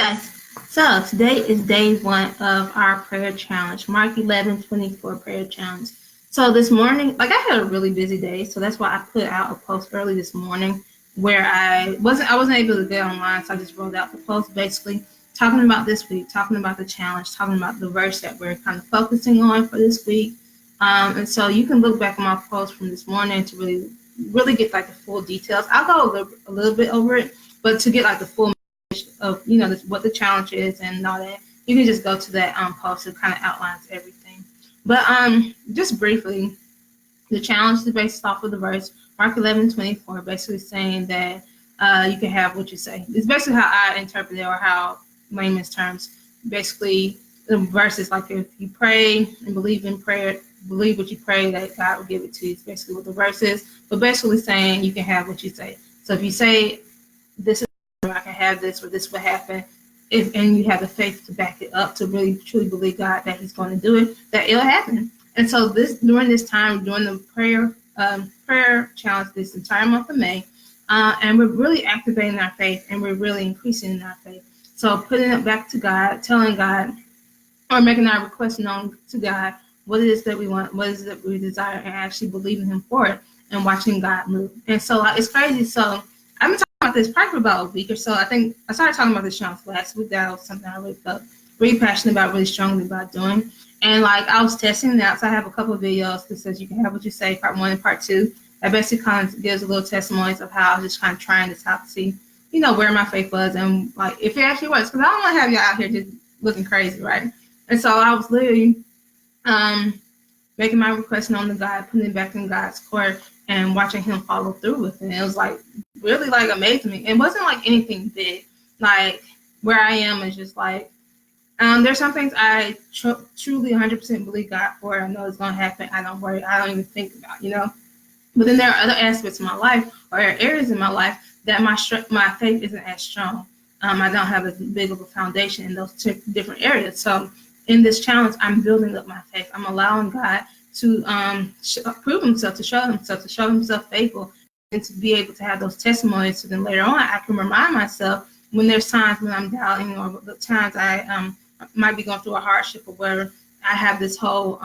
guys, so today is day 1 of our prayer challenge, Mark 11:24 prayer challenge. So this morning, I had a really busy day, so that's why I put out a post early this morning where I wasn't able to get online, so I just wrote out the post basically talking about this week, talking about the challenge, talking about the verse that we're kind of focusing on for this week. And so you can look back on my post from this morning to really get the full details. I'll go a little bit over it, but to get the full of what the challenge is and all that, you can just go to that post. It kind of outlines everything. But just briefly, the challenge is based off of the verse Mark 11:24, basically saying that you can have what you say. It's basically how I interpret it, or how layman's terms. Basically, the verse is if you pray and believe in prayer, believe what you pray, that God will give it to you. It's basically what the verse is. But basically saying you can have what you say. So if you say this is, I can have this, or this will happen, and you have the faith to back it up, to really truly believe God that He's going to do it, that it'll happen. And so during this time, during the prayer challenge this entire month of May, and we're really activating our faith, and we're really increasing in our faith. So putting it back to God, telling God, or making our request known to God, what it is that we want, what it is that we desire, and actually believing Him for it, and watching God move. And so it's crazy. So I've been talking about this probably for about a week or so. I think I started talking about this challenge last week. That was something I really felt really passionate about, really strongly about doing. And I was testing it out. So I have a couple of videos that says you can have what you say, part 1 and part 2. That basically kind of gives a little testimonies of how I was just kind of trying this out to see, where my faith was, and if it actually works. Because I don't want to have y'all out here just looking crazy, right? And so I was literally making my request known to God, putting it back in God's court, and watching Him follow through with it. And it was really amazing me. It wasn't anything big. Where I am is just there's some things I truly 100% believe God for. I know it's going to happen. I don't worry. I don't even think about, But then there are other aspects of my life, or areas in my life, that my faith isn't as strong. I don't have as big of a foundation in those different areas. So in this challenge, I'm building up my faith. I'm allowing God to prove Himself, to show Himself faithful, and to be able to have those testimonies. So then later on, I can remind myself when there's times when I'm doubting, or the times I might be going through a hardship or whatever. I have this whole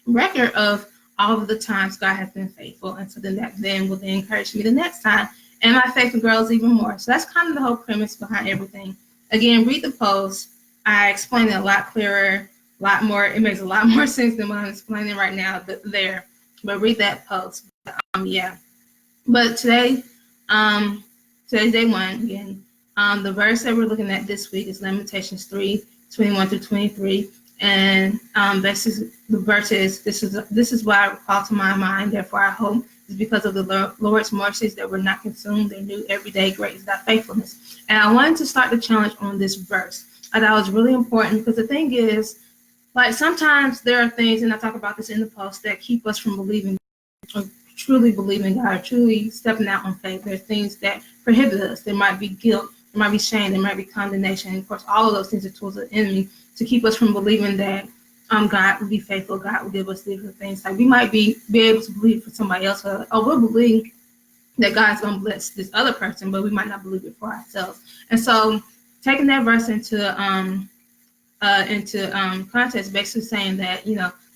record of all of the times God has been faithful, and so then that will encourage me the next time, and my faith grows even more. So that's kind of the whole premise behind everything. Again, read the post. I explain it a lot clearer, a lot more. It makes a lot more sense than what I'm explaining right now there. But read that post. Yeah. But today's day 1 again. The verse that we're looking at this week is Lamentations 3:21-23. And this is the verses. This is what I recall to my mind. Therefore, I hope is because of the Lord's mercies that we're not consumed. They're new every day. Great is Thy faithfulness. And I wanted to start the challenge on this verse. I thought it was really important, because the thing is, sometimes there are things, and I talk about this in the post, that keep us from believing, or truly believing God, or truly stepping out on faith. There are things that prohibit us. There might be guilt. There might be shame. There might be condemnation. And of course, all of those things are tools of the enemy to keep us from believing that God will be faithful. God will give us different things. We might be able to believe for somebody else, or we'll believe that God's going to bless this other person, but we might not believe it for ourselves. And so taking that verse into context, basically saying that,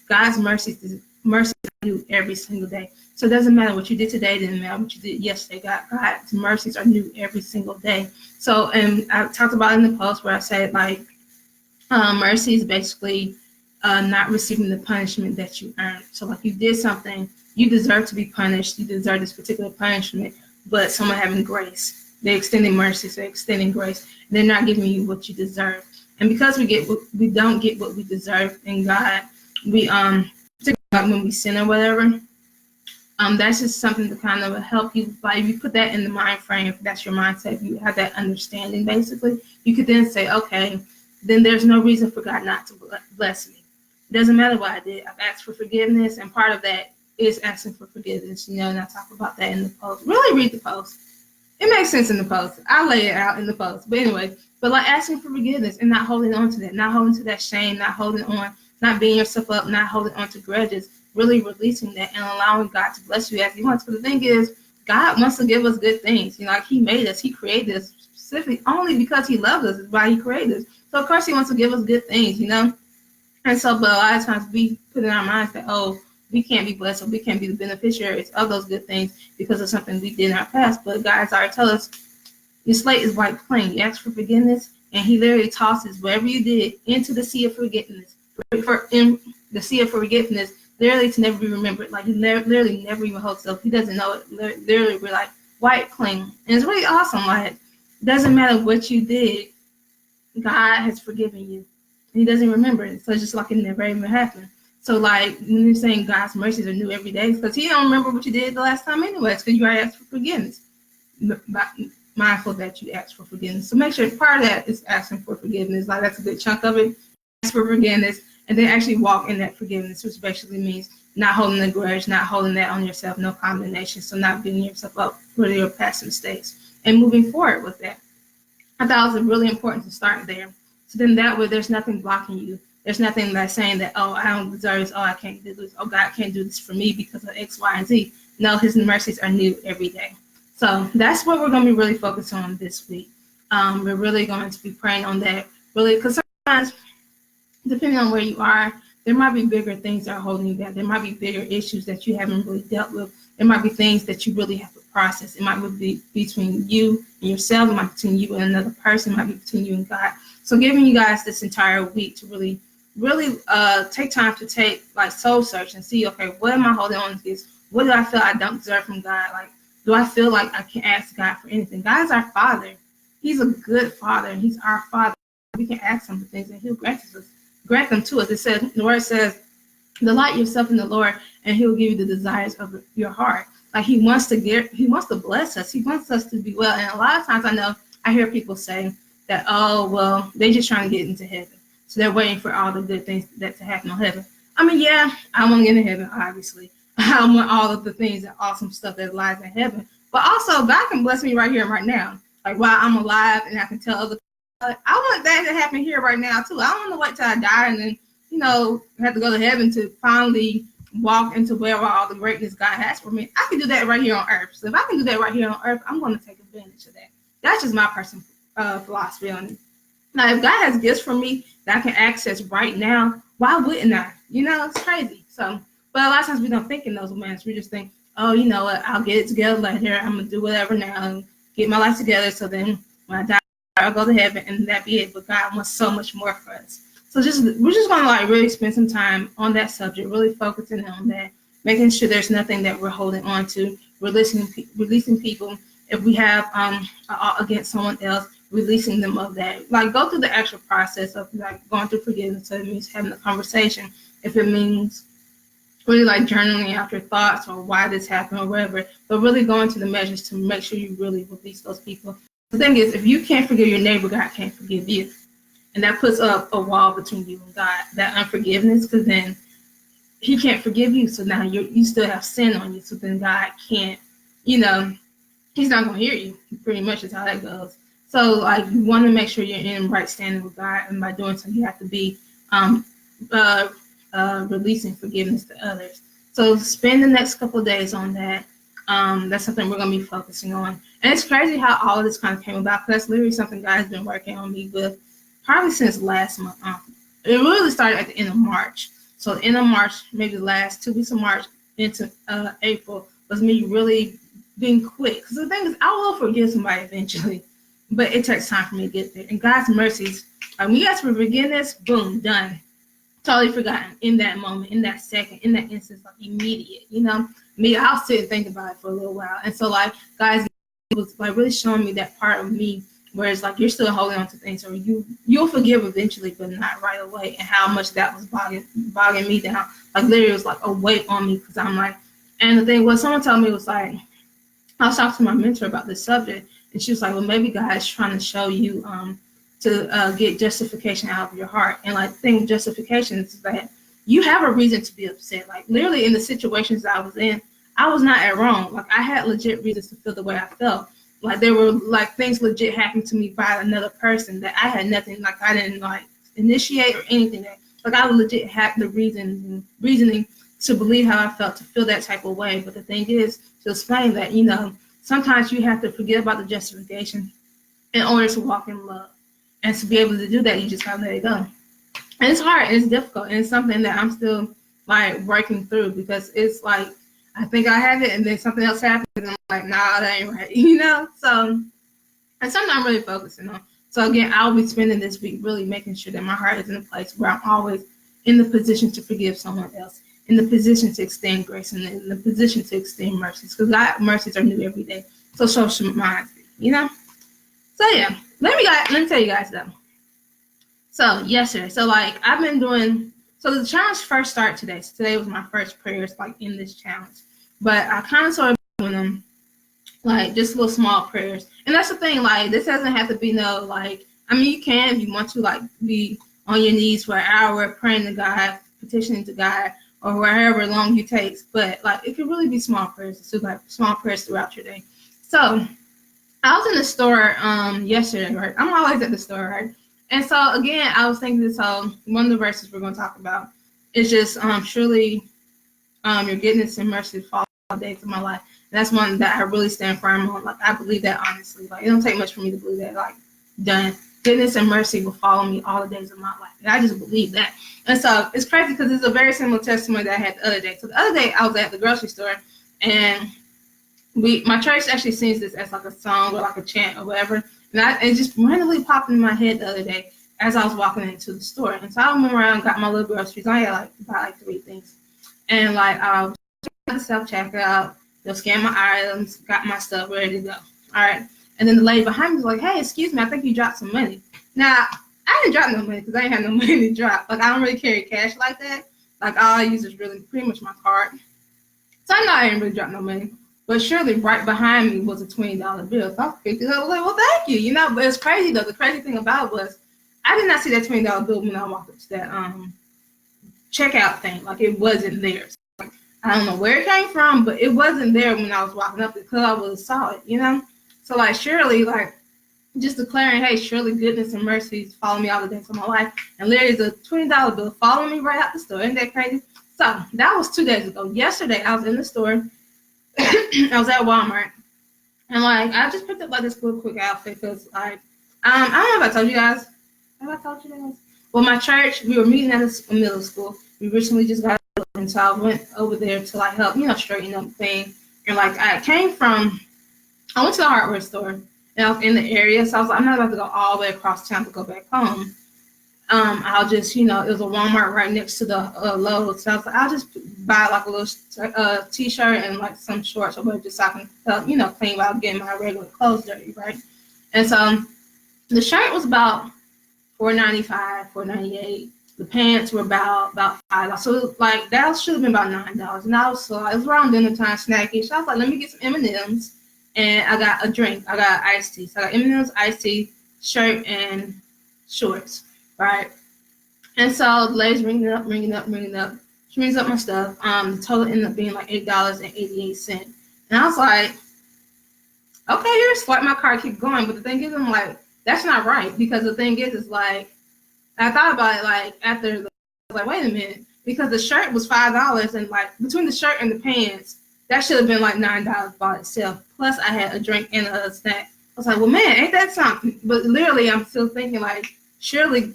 God's mercies are new every single day. So it doesn't matter what you did today, didn't matter what you did yesterday. God's mercies are new every single day. So, and I talked about in the post where I said, mercy is basically not receiving the punishment that you earned. So you did something, you deserve to be punished, you deserve this particular punishment, but someone having grace. They're extending mercy, so they're extending grace. They're not giving you what you deserve. And because we don't get what we deserve in God, we particularly when we sin or whatever, that's just something to kind of help you. If you put that in the mind frame, if that's your mindset, if you have that understanding, basically, you could then say, okay, then there's no reason for God not to bless me. It doesn't matter what I did. I've asked for forgiveness, and part of that is asking for forgiveness, and I talk about that in the post. Really read the post. It makes sense in the post. I lay it out in the post. But anyway, asking for forgiveness and not holding on to that, not holding to that shame, not holding on, not beating yourself up, not holding on to grudges, really releasing that and allowing God to bless you as He wants. But the thing is, God wants to give us good things. He made us, He created us specifically only because he loves us, is why he created us. So of course he wants to give us good things, And so, but a lot of times we put in our minds that, oh, we can't be blessed or we can't be the beneficiaries of those good things because of something we did in our past. But God's already told us your slate is white clean. You ask for forgiveness, and he literally tosses whatever you did into the sea of forgiveness. In the sea of forgiveness, literally to never be remembered. Like he literally never even holds up. He doesn't know it. Literally, we're like white clean. And it's really awesome. Like, it doesn't matter what you did, God has forgiven you. He doesn't remember it. So it's just like it never even happened. So like when you're saying God's mercies are new every day, because he don't remember what you did the last time anyways, because you already asked for forgiveness. Mindful that you ask for forgiveness. So make sure part of that is asking for forgiveness. Like that's a good chunk of it. Ask for forgiveness and then actually walk in that forgiveness, which basically means not holding a grudge, not holding that on yourself, no condemnation. So not beating yourself up for your past mistakes and moving forward with that. I thought it was really important to start there. So then that way there's nothing blocking you. There's nothing that's saying that, oh, I don't deserve this. Oh, I can't do this. Oh, God can't do this for me because of X, Y, and Z. No, his mercies are new every day. So that's what we're going to be really focused on this week. We're really going to be praying on that, really, because sometimes, depending on where you are, there might be bigger things that are holding you back. There might be bigger issues that you haven't really dealt with. There might be things that you really have to process. It might be between you and yourself. It might be between you and another person. It might be between you and God. So giving you guys this entire week to really take time to take like soul search and see, okay, what am I holding on to this? What do I feel I don't deserve from God? Like, do I feel like I can't ask God for anything? God is our Father. He's a good Father, and He's our Father. We can ask Him for things, and He'll grant them to us. The Word says, delight yourself in the Lord, and He'll give you the desires of your heart. Like He wants to bless us. He wants us to be well. And a lot of times I hear people say that, oh, well, they're just trying to get into heaven. So they're waiting for all the good things that to happen in heaven. I mean, yeah, I want to get into heaven, obviously. I want all of the things and awesome stuff that lies in heaven. But also, God can bless me right here and right now. Like while I'm alive and I can tell other people, I want that to happen here right now, too. I don't want to wait till I die and then, have to go to heaven to finally walk into where all the greatness God has for me. I can do that right here on earth. So if I can do that right here on earth, I'm going to take advantage of that. That's just my personal philosophy on it. Now, if God has gifts for me that I can access right now, why wouldn't I? It's crazy. So, but a lot of times we don't think in those moments. We just think, oh, you know what? I'll get it together later. I'm going to do whatever now and get my life together. So then when I die, I'll go to heaven and that be it. But God wants so much more for us. So we're just going to really spend some time on that subject, really focusing on that, making sure there's nothing that we're holding on to, releasing people. If we have against someone else, releasing them of that. Like go through the actual process of like going through forgiveness. So it means having a conversation. If it means really like journaling out your thoughts or why this happened or whatever, but really going to the measures to make sure you really release those people. The thing is, if you can't forgive your neighbor, God can't forgive you. And that puts up a wall between you and God, that unforgiveness, because then He can't forgive you. So now you still have sin on you. So then God can't, He's not going to hear you. Pretty much is how that goes. So like you want to make sure you're in right standing with God, and by doing so, you have to be releasing forgiveness to others. So spend the next couple of days on that. That's something we're going to be focusing on. And it's crazy how all of this kind of came about, because that's literally something God has been working on me with probably since last month. It really started at the end of March. So the end of March, maybe the last 2 weeks of March into April, was me really being quick. Because the thing is, I will forgive somebody eventually, but it takes time for me to get there. And God's mercies, when you ask for forgiveness, boom, done. Totally forgotten in that moment, in that second, in that instance, like immediate. I'll sit and think about it for a little while. And so like guys was like really showing me that part of me where it's like you're still holding on to things, or you'll forgive eventually, but not right away. And how much that was bogging me down. Like literally it was like a weight on me, because I'm like, and the thing was, someone told me, was like, I was talking to my mentor about this subject, and she was like, well, maybe God is trying to show you to get justification out of your heart. And like the thing with justification is that you have a reason to be upset. Like literally in the situations that I was in, I was not at wrong. Like I had legit reasons to feel the way I felt. Like there were like things legit happened to me by another person that I had nothing, like I didn't like initiate or anything. Like I legit had the reasoning to believe how I felt, to feel that type of way. But the thing is, to explain that, sometimes you have to forget about the justification in order to walk in love. And to be able to do that, you just gotta let it go. And it's hard, it's difficult, and it's something that I'm still like working through, because it's like I think I have it and then something else happens and I'm like, nah, that ain't right, you know? So it's something I'm really focusing on. So again, I'll be spending this week really making sure that my heart is in a place where I'm always in the position to forgive someone else, in the position to extend grace, and in the position to extend mercies, because God's mercies are new every day. So should mine be, you know? So yeah, let me tell you guys though. So yesterday, so like I've been doing, so the challenge first started today. So today was my first prayers like in this challenge. But I kind of started doing them like just little small prayers. And that's the thing, like this doesn't have to be no like, I mean you can if you want to like be on your knees for an hour praying to God, petitioning to God, or wherever long it takes. But like it could really be small prayers. So like small prayers throughout your day. So I was in the store yesterday, right? I'm always at the store, right? And so again, I was thinking this. So one of the verses we're going to talk about is just surely your goodness and mercy follow all days of my life. And that's one that I really stand firm on. Like I believe that honestly. Like it don't take much for me to believe that. Like done. Goodness and mercy will follow me all the days of my life. And I just believe that. And so it's crazy because it's a very similar testimony that I had the other day. So the other day I was at the grocery store and my church actually sings this as like a song or like a chant or whatever. And it just randomly popped in my head the other day as I was walking into the store. And so I went around, got my little groceries. I had like buy like 3 things. And like I was at the self-checkout, they'll scan my items, got my stuff ready to go. All right. And then the lady behind me was like, hey, excuse me, I think you dropped some money. Now, I didn't drop no money because I ain't had no money to drop. Like I don't really carry cash like that. Like all I use is really pretty much my card. So I know I didn't really drop no money. But surely right behind me was a $20 bill. So I picked it up. I was like, well, thank you. You know, but it's crazy though. The crazy thing about it was I did not see that $20 bill when I walked up to that checkout thing. Like it wasn't there. So, like, I don't know where it came from, but it wasn't there when I was walking up because I was saw it, you know? So like surely like just declaring, hey, surely goodness and mercies follow me all the days of my life. And there's a $20 bill following me right out the store. Isn't that crazy? So that was 2 days ago. Yesterday I was in the store. I was at Walmart, and like I just picked up like this little quick outfit because like I don't know if I told you guys. Have I told you guys? Well, my church, we were meeting at a middle school. We recently just got and so I went over there to like help, you know, straighten up the thing. And like I went to the hardware store and I was in the area, so I was like, I'm not about to go all the way across town to go back home. I'll just, you know, it was a Walmart right next to the Lowe's. So I was like, I'll just buy like a little t-shirt and like some shorts or whatever, just so I can, you know, clean while getting my regular clothes dirty, right? And so the shirt was about $4.95, $4.98. The pants were about $5. So like that should have been about $9. And I was it was around dinner time, snacky. So I was like, let me get some M&Ms, and I got a drink. I got iced tea. So I got M&Ms, iced tea, shirt, and shorts. Right. And so the lady's ringing up. She rings up my stuff. The total ended up being like $8.88. And I was like, okay, here's swipe my card, keep going. But the thing is, I'm like, that's not right. Because the thing is like, I thought about it like after, I was like, wait a minute. Because the shirt was $5 and like between the shirt and the pants, that should have been like $9 by itself. Plus I had a drink and a snack. I was like, well, man, ain't that something? But literally, I'm still thinking like, surely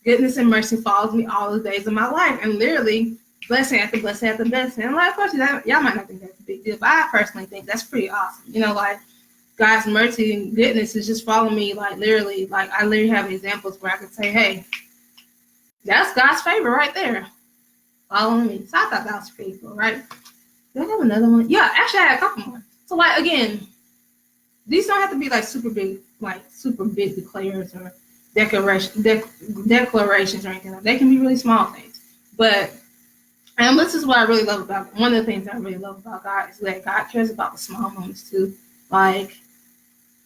goodness and mercy follows me all the days of my life, and literally blessing after blessing after blessing. And like, of course, y'all might not think that's a big deal, but I personally think that's pretty awesome. You know, like God's mercy and goodness is just following me, like literally, like I literally have examples where I can say, hey, that's God's favor right there, following me. So I thought that was pretty cool, right? Do I have another one? Yeah, actually, I had a couple more. So like again, these don't have to be like super big declares or declarations or anything like that. They can be really small things. But and this is what I really love about one of the things I really love about God is that God cares about the small moments too. Like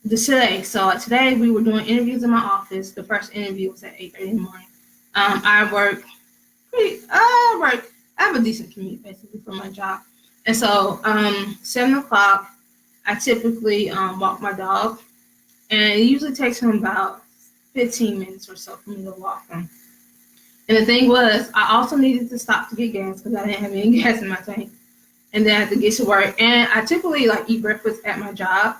today. So like today we were doing interviews in my office. The first interview was at 8:30 in the morning. I have a decent commute basically for my job. And so 7 o'clock I typically walk my dog, and it usually takes him about 15 minutes or so for me to walk him. And the thing was, I also needed to stop to get gas because I didn't have any gas in my tank. And then I had to get to work. And I typically like eat breakfast at my job.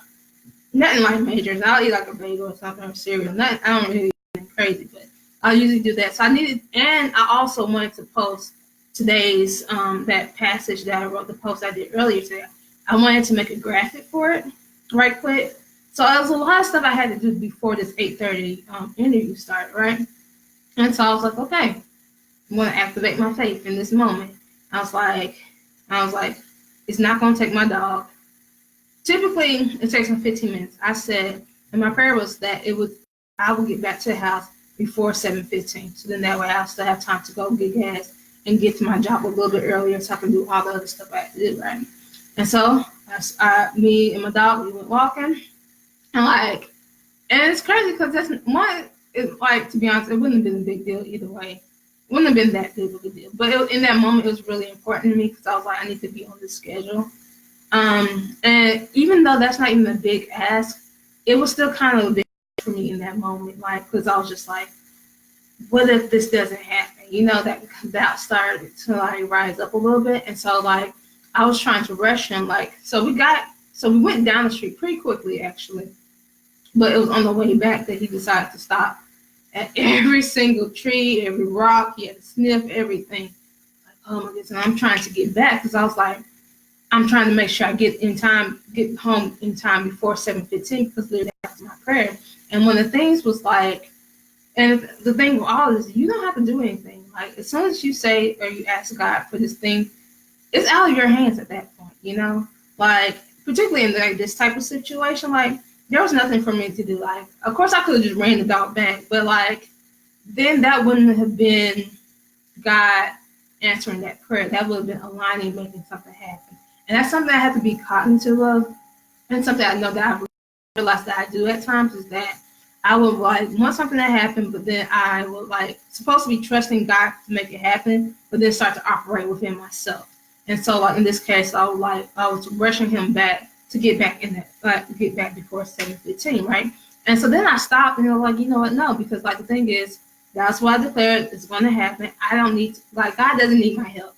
Nothing like majors. I'll eat like a bagel or something or cereal. Nothing. I don't really do crazy, but I'll usually do that. So I needed, and I also wanted to post today's that passage that I wrote, the post I did earlier today. I wanted to make a graphic for it right quick. So there was a lot of stuff I had to do before this 8:30 interview started, right? And so I was like, okay, I'm going to activate my faith in this moment. I was like, it's not going to take my dog. Typically, it takes me 15 minutes. I said, and my prayer was that I would get back to the house before 7:15. So then that way I'll still have time to go get gas and get to my job a little bit earlier so I can do all the other stuff I have to do, right? And so me and my dog, we went walking. And it's crazy because that's one, to be honest, it wouldn't have been a big deal either way. It wouldn't have been that big of a deal. But in that moment, it was really important to me because I was like, I need to be on this schedule. And even though that's not even a big ask, it was still kind of a big for me in that moment, because I was just like, what if this doesn't happen? That doubt started to rise up a little bit. And so I was trying to rush him. So we went down the street pretty quickly actually, but it was on the way back that he decided to stop at every single tree, every rock. He had to sniff everything. Oh my goodness. And I'm trying to get back because I was like, I'm trying to make sure I get home in time before 7:15 because literally that's my prayer. And one of the things was and the thing with all this, you don't have to do anything. As soon as you say or you ask God for this thing, it's out of your hands at that point, particularly in this type of situation, there was nothing for me to do. Of course I could have just ran the dog back, but then that wouldn't have been God answering that prayer. That would have been aligning, making something happen. And that's something I have to be cognitive of, and something I know that I realize that I do at times is that I would want something to happen, but then I would supposed to be trusting God to make it happen, but then start to operate within myself. And so in this case, I was rushing him back to get back get back before 7:15, right? And so then I stopped and I was you know what? No, because the thing is, that's what I declared it's going to happen. I don't need to, God doesn't need my help.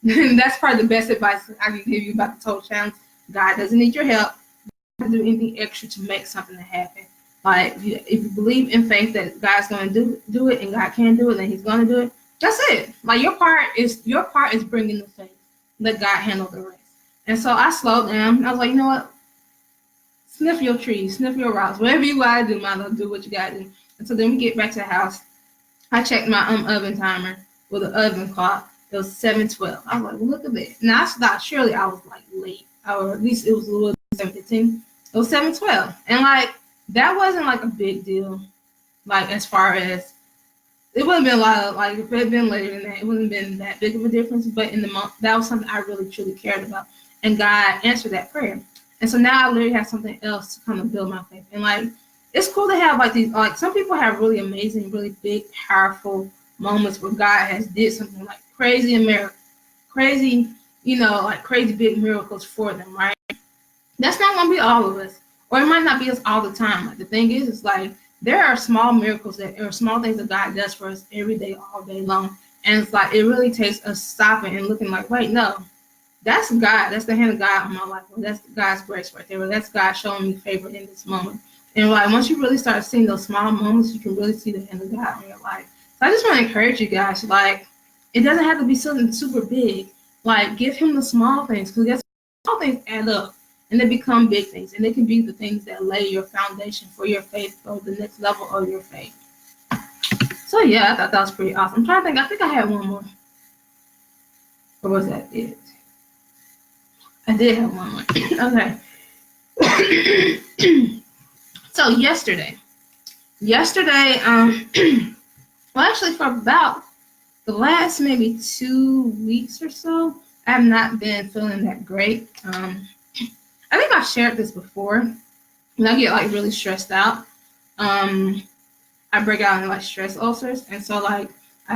That's probably the best advice I can give you about the total challenge. God doesn't need your help. You don't do anything extra to make something happen. If you believe in faith that God's going to do it and God can do it and he's going to do it, that's it. Your part is bringing the faith. Let God handle the rest. And so I slowed down. I was like, you know what? Sniff your trees, sniff your rocks, whatever you gotta do, man, do what you gotta do. And so then we get back to the house. I checked my oven timer with the oven clock. It was 7:12. I was like, well, look at that. Now I thought surely I was late, or at least it was a little 7:15. It was 7:12, and that wasn't a big deal. As far as it wouldn't have been a lot of if it had been later than that, it wouldn't have been that big of a difference. But in the month, that was something I really truly cared about, and God answered that prayer. And so now I literally have something else to kind of build my faith. And it's cool to have these some people have really amazing, really big, powerful moments where God has did something crazy America, crazy, crazy big miracles for them, right? That's not gonna be all of us, or it might not be us all the time. The thing is there are small miracles or small things that God does for us every day, all day long. And it's it really takes us stopping and looking wait, no, that's God. That's the hand of God on my life. Well, that's God's grace right there. Well, that's God showing me favor in this moment. And once you really start seeing those small moments, you can really see the hand of God in your life. So I just want to encourage you guys, it doesn't have to be something super big. Give him the small things, because small things add up and they become big things. And they can be the things that lay your foundation for your faith or the next level of your faith. So yeah, I thought that was pretty awesome. I'm trying to think. I think I had one more. Or was that it? I did have one more. Okay. So yesterday, well, actually for about the last maybe 2 weeks or so, I have not been feeling that great. I think I've shared this before. When I get really stressed out, I break out in stress ulcers, and so I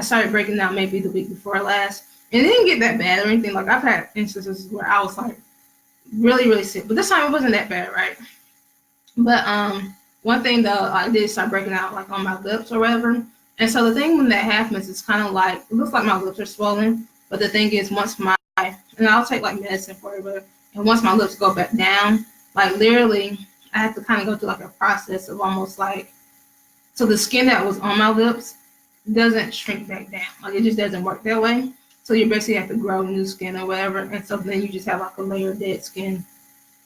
started breaking out maybe the week before last, and it didn't get that bad or anything. I've had instances where I was really, really sick, but this time it wasn't that bad, right? But one thing though, I did start breaking out on my lips or whatever. And so the thing when that happens, it's kind of it looks like my lips are swollen. But the thing is, and I'll take medicine for it, and once my lips go back down, literally, I had to kind of go through like a process of almost like, so the skin that was on my lips doesn't shrink back down. Like it just doesn't work that way. So you basically have to grow new skin or whatever. And so then you just have like a layer of dead skin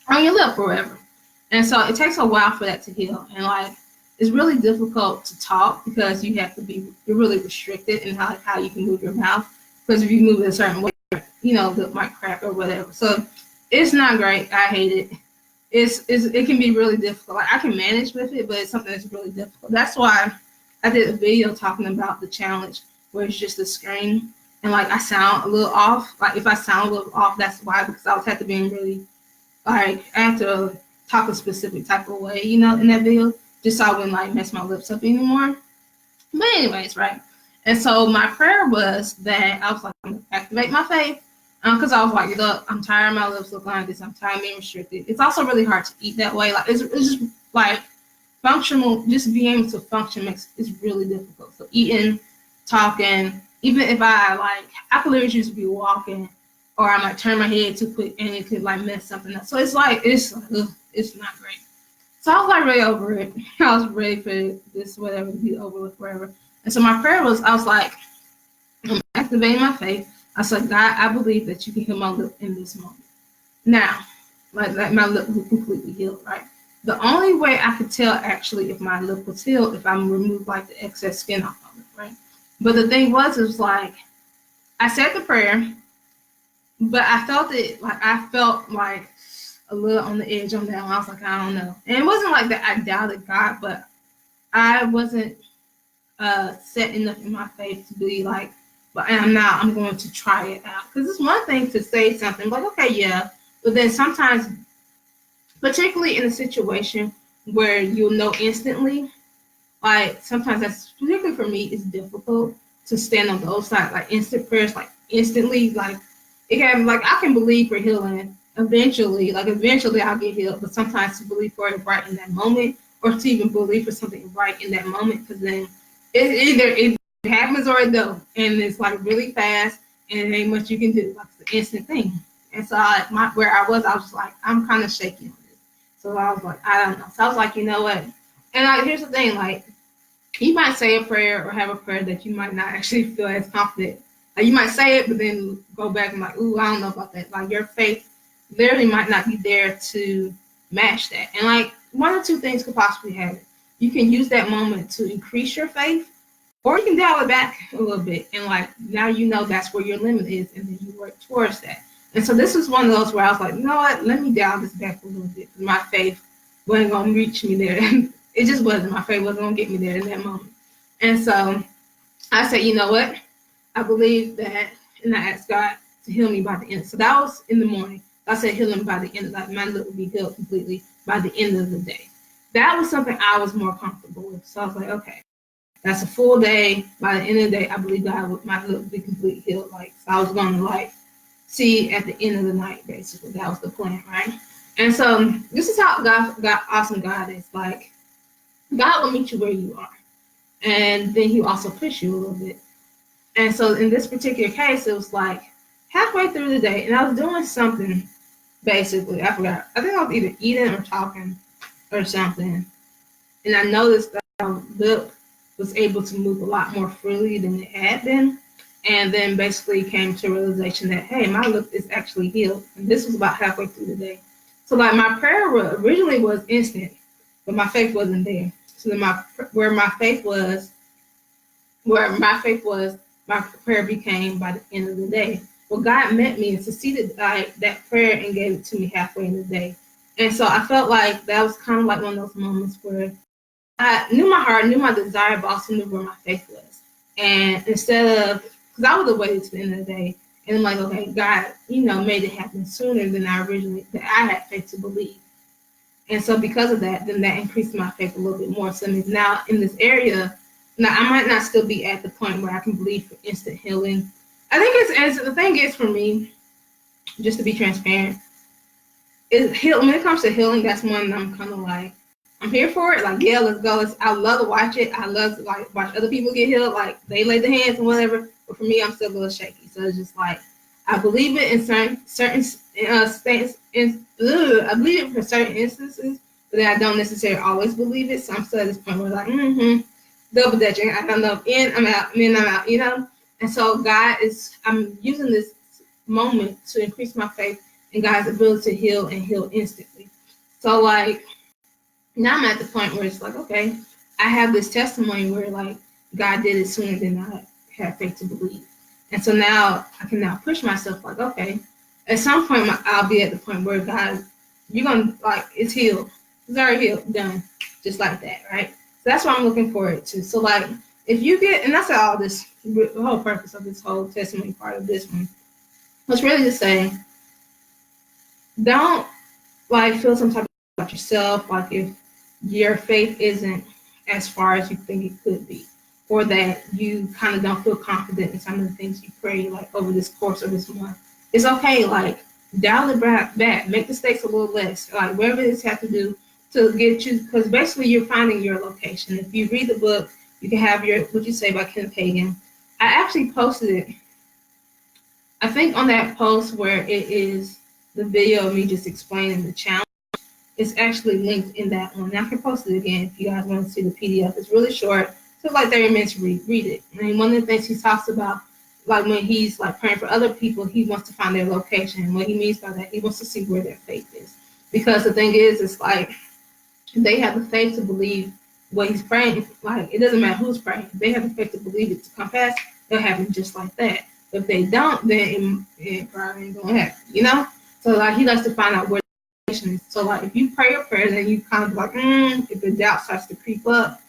on your lip or whatever. And so it takes a while for that to heal. And like, it's really difficult to talk because you're really restricted in how you can move your mouth. Because if you move it a certain way, lip might crack or whatever. So it's not great. I hate it. It can be really difficult. Like I can manage with it, but it's something that's really difficult. That's why I did a video talking about the challenge where it's just a screen and like I sound a little off. Like if I sound a little off, that's why, because I was had to be really like I have to talk a specific type of way, in that video, just so I wouldn't like mess my lips up anymore. But anyways, right. And so my prayer was that I was like, I'm gonna activate my faith. Because I was like, look, I'm tired of my lips looking like this. I'm tired of being restricted. It's also really hard to eat that way. Like it's just like functional, just being able to function is really difficult. So eating, talking, even if I could literally just be walking or I might turn my head too quick and it could like mess something up. So it's not great. So I was like really over it. I was ready for this, whatever, to be over with forever. And so my prayer was, I was like, I'm activating my faith. I said, God, I believe that you can heal my lip in this moment. Now, like my lip will completely heal, right? The only way I could tell actually if my lip was healed if I remove like the excess skin off of it, right? But the thing was, it was like, I said the prayer, but I felt like a little on the edge on that one. I was like, I don't know. And it wasn't like that I doubted God, but I wasn't set enough in my faith to be like, but I'm going to try it out. Because it's one thing to say something like, okay, yeah. But then sometimes, particularly in a situation where you'll know instantly, like sometimes that's, particularly for me, it's difficult to stand on those sides, like instant prayers, like instantly, like it can, like I can believe for healing eventually I'll get healed, but sometimes to believe for it right in that moment, or to even believe for something right in that moment, because then it happens or it don't, and it's like really fast, and it ain't much you can do. Like it's an instant thing. And so where I was just like, I'm kind of shaky on this. So I was like, I don't know. So I was like, you know what? And here's the thing, like you might say a prayer or have a prayer that you might not actually feel as confident. Like you might say it, but then go back and like, ooh, I don't know about that. Like your faith literally might not be there to match that. And like one or two things could possibly happen. You can use that moment to increase your faith, or you can dial it back a little bit, and like now that's where your limit is, and then you work towards that. And so this was one of those where I was like, you know what, let me dial this back a little bit. My faith wasn't gonna reach me there. It just wasn't. My faith wasn't gonna get me there in that moment. And so I said, you know what, I believe that, and I asked God to heal me by the end. So that was in the morning. I said healing by the end, like my lip would be healed completely by the end of the day. That was something I was more comfortable with. So I was like, okay. That's a full day. By the end of the day, I believe my lip would be completely healed. Like, so I was going to like see at the end of the night, basically. That was the plan, right? And so this is how awesome God is. Like, God will meet you where you are, and then He will also push you a little bit. And so in this particular case, it was like halfway through the day, and I was doing something. Basically, I forgot. I think I was either eating or talking or something, and I noticed that my lip was able to move a lot more freely than it had been, and then basically came to a realization that, hey, my lip is actually healed. And this was about halfway through the day. So like my prayer originally was instant, but my faith wasn't there. So then where my faith was, my prayer became by the end of the day. Well, God met me and succeeded that prayer and gave it to me halfway in the day. And so I felt like that was kind of like one of those moments where I knew my heart, knew my desire, but also knew where my faith was. And instead of, because I would have waited to the end of the day, and I'm like, okay, God, made it happen sooner than I had faith to believe. And so because of that, then that increased my faith a little bit more. So now in this area, now I might not still be at the point where I can believe for instant healing. I think the thing is for me, just to be transparent, when it comes to healing, that's one I'm kind of like, I'm here for it. Like, yeah, let's go. I love to watch it. I love to watch other people get healed. Like they lay their hands and whatever. But for me, I'm still a little shaky. So it's just like I believe it in certain I believe it for certain instances. but then I don't necessarily always believe it. So I'm still at this point where like, double dutching. I don't know if in, I'm out, and then I'm out, you know? And so I'm using this moment to increase my faith in God's ability to heal and heal instantly. So like, now I'm at the point where it's like, okay, I have this testimony where like God did it sooner than I had faith to believe. And so now I can now push myself like, okay, at some point I'll be at the point where God, you're going to like, it's healed. It's already healed, done. Just like that, right? So that's what I'm looking forward to. So like, if you get, and that's all this, the whole purpose of this whole testimony part of this one, was really to say, don't like feel some type of about yourself, like if your faith isn't as far as you think it could be, or that you kind of don't feel confident in some of the things you pray like over this course of this month. It's okay, like dial it back, make the stakes a little less, like whatever this has to do to get you, because basically you're finding your location. If you read the book, you can have your What You Say by Kenneth Hagin. I actually posted it, I think on that post where it is the video of me just explaining the challenge. It's actually linked in that one. Now I can post it again if you guys want to see the PDF. It's really short. It's like 30 minutes to read it. And one of the things he talks about, like when he's like praying for other people, he wants to find their location. And what he means by that, he wants to see where their faith is. Because the thing is, it's like they have the faith to believe what he's praying. Like it doesn't matter who's praying. They have the faith to believe it to come past. It'll happen just like that. If they don't, then it probably ain't gonna happen. You know. So like he likes to find out where. So like if you pray your prayers and you kind of like, if the doubt starts to creep up,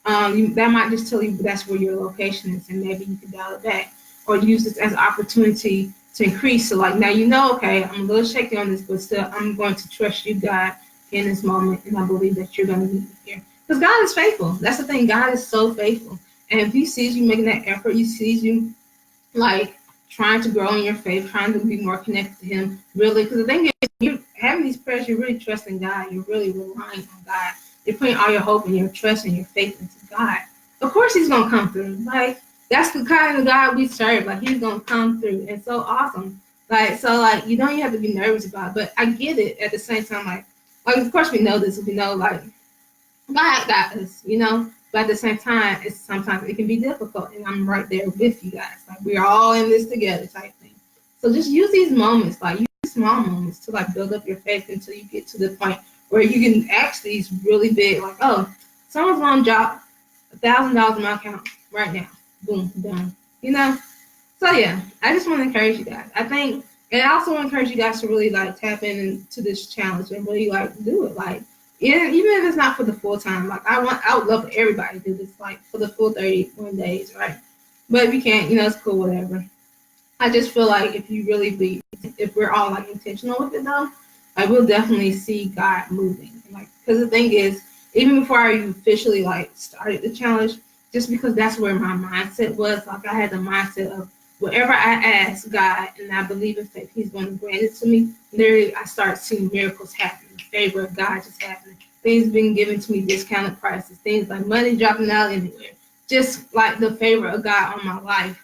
that might just tell you that's where your location is, and maybe you can dial it back or use this as an opportunity to increase. So like now you know, okay, I'm a little shaky on this, but still I'm going to trust you, God, in this moment, and I believe that you're going to meet me here. Because God is faithful. That's the thing. God is so faithful. And if he sees you making that effort, he sees you like trying to grow in your faith, trying to be more connected to him, really. Because the thing is, you're having these prayers, you're really trusting God. You're really relying on God. You're putting all your hope and your trust and your faith into God. Of course he's going to come through. Like, that's the kind of God we serve. Like, he's going to come through. It's so awesome. Like, so, like, you don't have to be nervous about it. But I get it at the same time. Like of course we know this. We know, like, God got us, you know. But at the same time, sometimes it can be difficult. And I'm right there with you guys. Like, we're all in this together type thing. So just use these moments. Like, use small moments to, like, build up your faith until you get to the point where you can ask these really big, like, oh, someone's going to drop $1,000 in my account right now. Boom, done. You know? So, yeah, I just want to encourage you guys. I think, and I also want to encourage you guys to really, like, tap into this challenge and really, like, do it. Like, even if it's not for the full time, like, I would love for everybody to do this, like, for the full 31 days, right? But if you can't, you know, it's cool, whatever. I just feel like if we're all, like, intentional with it, though, like, we'll definitely see God moving. Like, because the thing is, even before I officially, like, started the challenge, just because that's where my mindset was, like, I had the mindset of whatever I ask God and I believe in faith, he's going to grant it to me. Literally, I start seeing miracles happening, the favor of God just happening, things being given to me, discounted prices, things like money dropping out anywhere, just like the favor of God on my life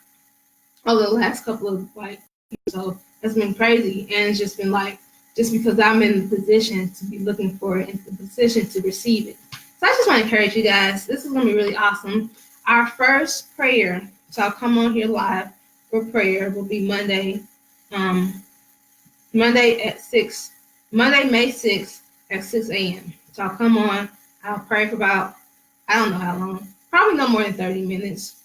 over the last couple of, like, years. So it's been crazy, and it's just been like, just because I'm in the position to be looking for it, in the position to receive it. So I just want to encourage you guys. This is going to be really awesome. Our first prayer, so I'll come on here live for prayer, will be Monday May 6th at 6 a.m. So I'll come on. I'll pray for about, I don't know how long, probably no more than 30 minutes,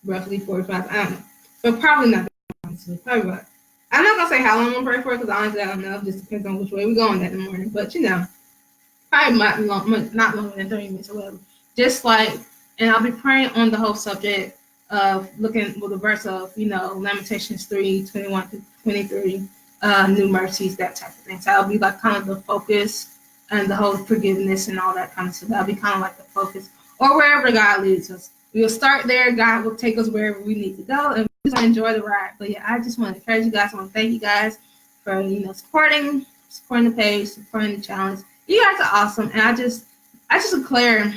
roughly 45, I don't know. But probably not, honestly. Probably about, I'm not going to say how long I'm going to pray for, because honestly, I don't know. It just depends on which way we're going that in the morning. But, you know, probably not longer than 30 minutes or whatever. Just like, and I'll be praying on the whole subject of looking with the verse of, you know, Lamentations 3:21-23, new mercies, that type of thing. So that'll be like kind of the focus, and the whole forgiveness and all that kind of stuff. That'll be kind of like the focus, or wherever God leads us. We'll start there. God will take us wherever we need to go, and we just enjoy the ride. But yeah, I just want to encourage you guys. I want to thank you guys for, you know, supporting the page, supporting the challenge. You guys are awesome, and I just declare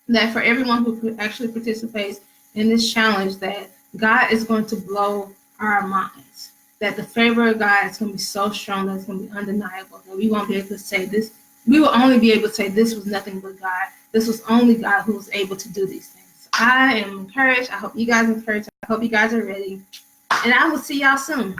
that for everyone who actually participates in this challenge, that God is going to blow our minds. That the favor of God is going to be so strong that it's going to be undeniable. That we won't be able to say this we will only be able to say this was nothing but God. This was only God who was able to do these things. I am encouraged. I hope you guys are encouraged. I hope you guys are ready. And I will see y'all soon.